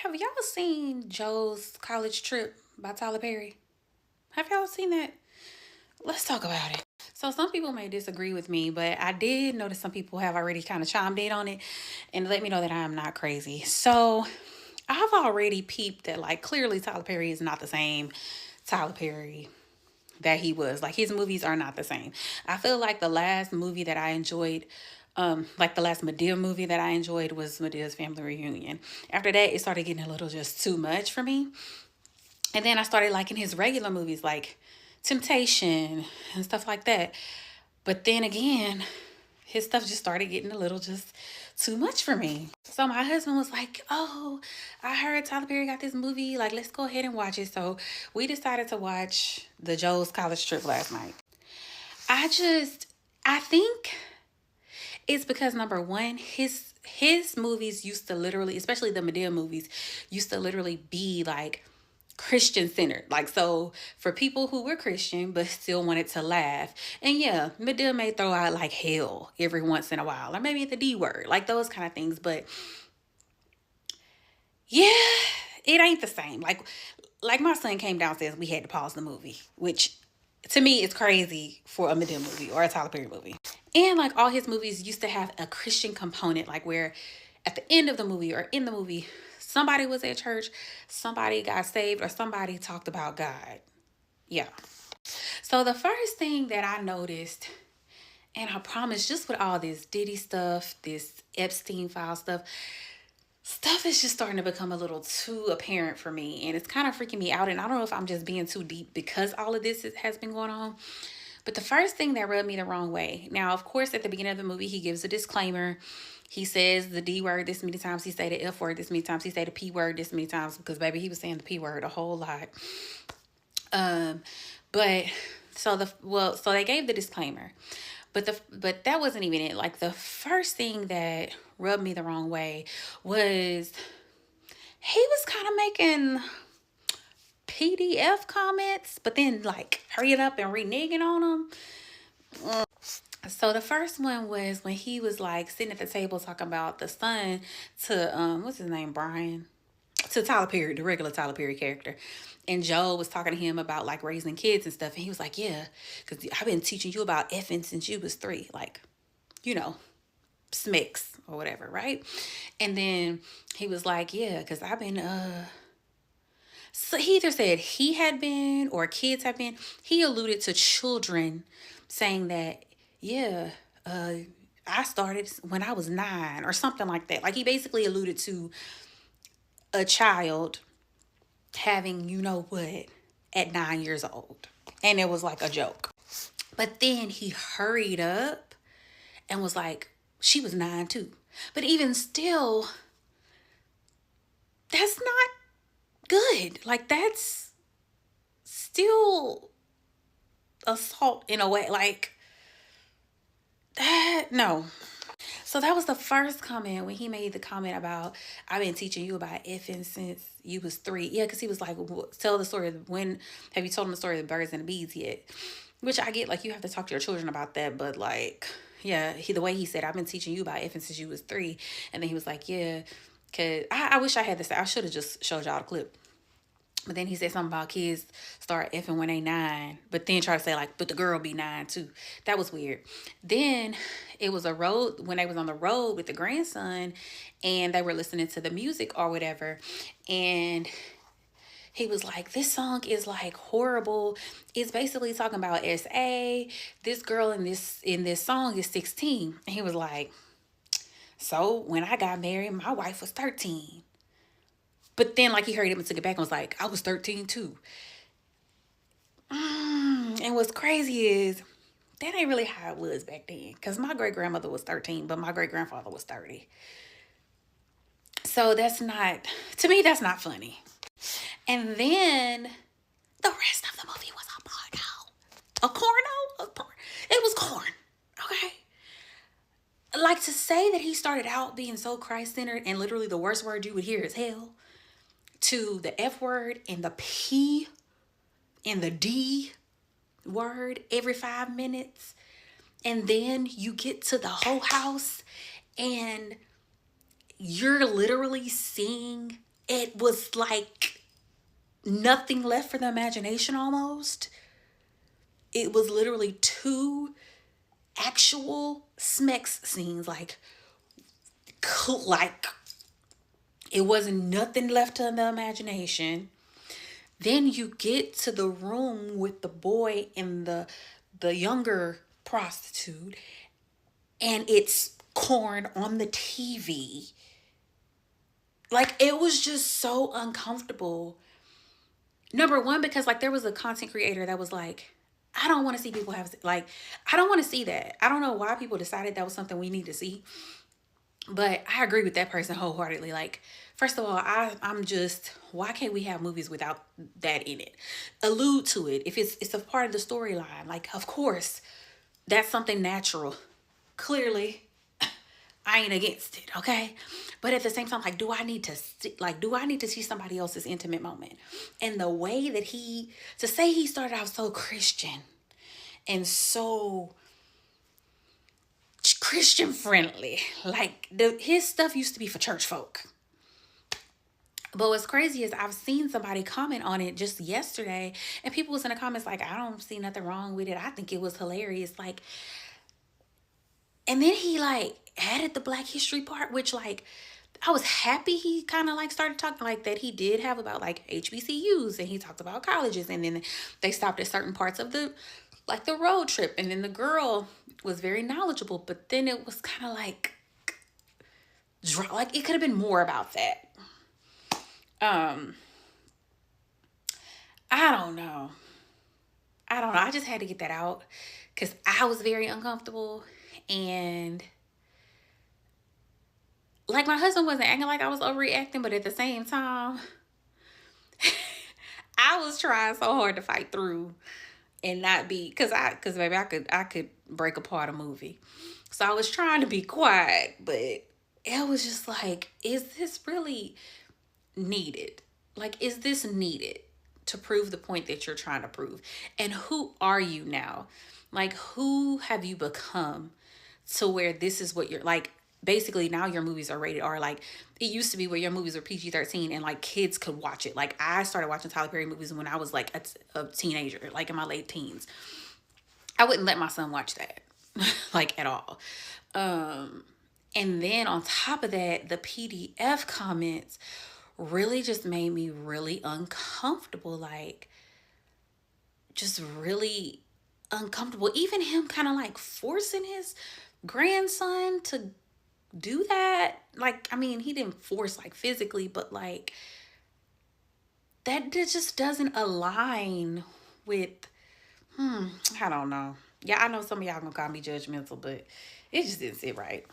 Have y'all seen Joe's College Trip by Tyler Perry? Have y'all seen that? Let's talk about it. So some people may disagree with me, but I did notice some people have already kind of chimed in on it and let me know that I am not crazy. So I've already peeped that like clearly Tyler Perry is not the same Tyler Perry that he was. Like his movies are not the same. I feel like the last movie that I enjoyed, like the last Madea movie that I enjoyed was Medea's Family Reunion. After that, it started getting a little just too much for me. And then I started liking his regular movies like Temptation and stuff like that. But then again, his stuff just started getting a little just too much for me. So my husband was like, "Oh, I heard Tyler Perry got this movie. Like, let's go ahead and watch it." So we decided to watch the Joe's College Trip last night. I just, I think it's because number one, his movies used to literally, especially the Madea movies, used to literally be like Christian centered. Like, so for people who were Christian but still wanted to laugh. And yeah, Madea may throw out like hell every once in a while, or maybe the D word, like those kind of things. But yeah, it ain't the same. Like my son came downstairs, we had to pause the movie, which to me is crazy for a Madea movie or a Tyler Perry movie. And like all his movies used to have a Christian component, like where at the end of the movie or in the movie, somebody was at church, somebody got saved, or somebody talked about God. Yeah. So the first thing that I noticed, and I promise, just with all this Diddy stuff, this Epstein file stuff is just starting to become a little too apparent for me. And it's kind of freaking me out. And I don't know if I'm just being too deep because all of this has been going on. But the first thing that rubbed me the wrong way. Now, of course, at the beginning of the movie, he gives a disclaimer. He says the D word this many times. He say the F word this many times. He say the P word this many times because baby, he was saying the P word a whole lot. Um, but so they gave the disclaimer. But that wasn't even it. Like the first thing that rubbed me the wrong way was he was kind of making PDF comments, but then like hurrying up and reneging on them. So the first one was when he was like sitting at the table talking about the son to what's his name, Brian, to Tyler Perry, the regular Tyler Perry character. And Joe was talking to him about like raising kids and stuff. And he was like, "Yeah, because I've been teaching you about effing since you was 3. Like, you know, smicks or whatever, right?" And then he was like, "Yeah, because I've been so he either said he had been or kids have been. He alluded to children saying that, yeah, uh, I started when I was 9 or something like that. Like he basically alluded to a child having you know what at 9 years old. And it was like a joke. But then he hurried up and was like, she was 9 too. But even still, that's not good. Like that's still assault in a way. Like that, no. So that was the first comment when he made the comment about I've been teaching you about effing since you was 3. Yeah, because he was like, tell the story of when have you told him the story of the birds and the bees yet? Which I get, like you have to talk to your children about that, but like, yeah, the way he said I've been teaching you about effing since you was 3, and then he was like, yeah, cause I wish I had this. I should have just showed y'all the clip. But then he said something about kids start effing when they 9, but then try to say like, but the girl be 9 too. That was weird. Then it was a road when they was on the road with the grandson, and they were listening to the music or whatever, and he was like, this song is like horrible. It's basically talking about SA. This girl in this song is 16, and he was like, so when I got married, my wife was 13. But then, like, he hurried up and took it back and was like, I was 13 too. And what's crazy is that ain't really how it was back then. Because my great grandmother was 13, but my great grandfather was 30. So that's not, to me, that's not funny. And then the rest of the movie was a porno. A corno? It was corn. Okay. Like to say that he started out being so Christ centered and literally the worst word you would hear is hell, to the F word and the P and the D word every 5 minutes. And then you get to the whole house and you're literally seeing it was like nothing left for the imagination almost. It was literally two actual Smex scenes, like it wasn't nothing left to the imagination. Then you get to the room with the boy and the younger prostitute, and it's corn on the TV. Like, it was just so uncomfortable. Number one, because like there was a content creator that was like, I don't want to see people have, like, I don't want to see that. I don't know why people decided that was something we need to see. But I agree with that person wholeheartedly. Like, first of all, I'm just, why can't we have movies without that in it? Allude to it. If it's a part of the storyline, like, of course, that's something natural. Clearly, I ain't against it, okay? But at the same time, like, do I need to see somebody else's intimate moment? And the way that to say he started out so Christian and so Christian friendly, like his stuff used to be for church folk. But what's crazy is I've seen somebody comment on it just yesterday, and people was in the comments like, I don't see nothing wrong with it. I think it was hilarious. Like, and then he like added the Black History part, which like I was happy he kind of like started talking like that. He did have about like HBCUs, and he talked about colleges, and then they stopped at certain parts of the road trip, and then the girl was very knowledgeable, but then it was kind of like it could have been more about that. I don't know. I just had to get that out because I was very uncomfortable, and like my husband wasn't acting like I was overreacting, but at the same time, I was trying so hard to fight through and not be, because baby, I could break apart a movie. So I was trying to be quiet, but it was just like, is this really needed? Like, is this needed to prove the point that you're trying to prove? And who are you now? Like, who have you become to where this is what you're like? Basically, now your movies are rated R. Like, it used to be where your movies were PG-13 and like kids could watch it. Like, I started watching Tyler Perry movies when I was like a teenager, like in my late teens. I wouldn't let my son watch that, like, at all. And then on top of that, the PDF comments really just made me really uncomfortable. Like, just really uncomfortable. Even him kind of like forcing his grandson to do that. Like, I mean, he didn't force like physically, but like that just doesn't align with, I don't know. Yeah, I know some of y'all gonna call me judgmental, but it just didn't sit right.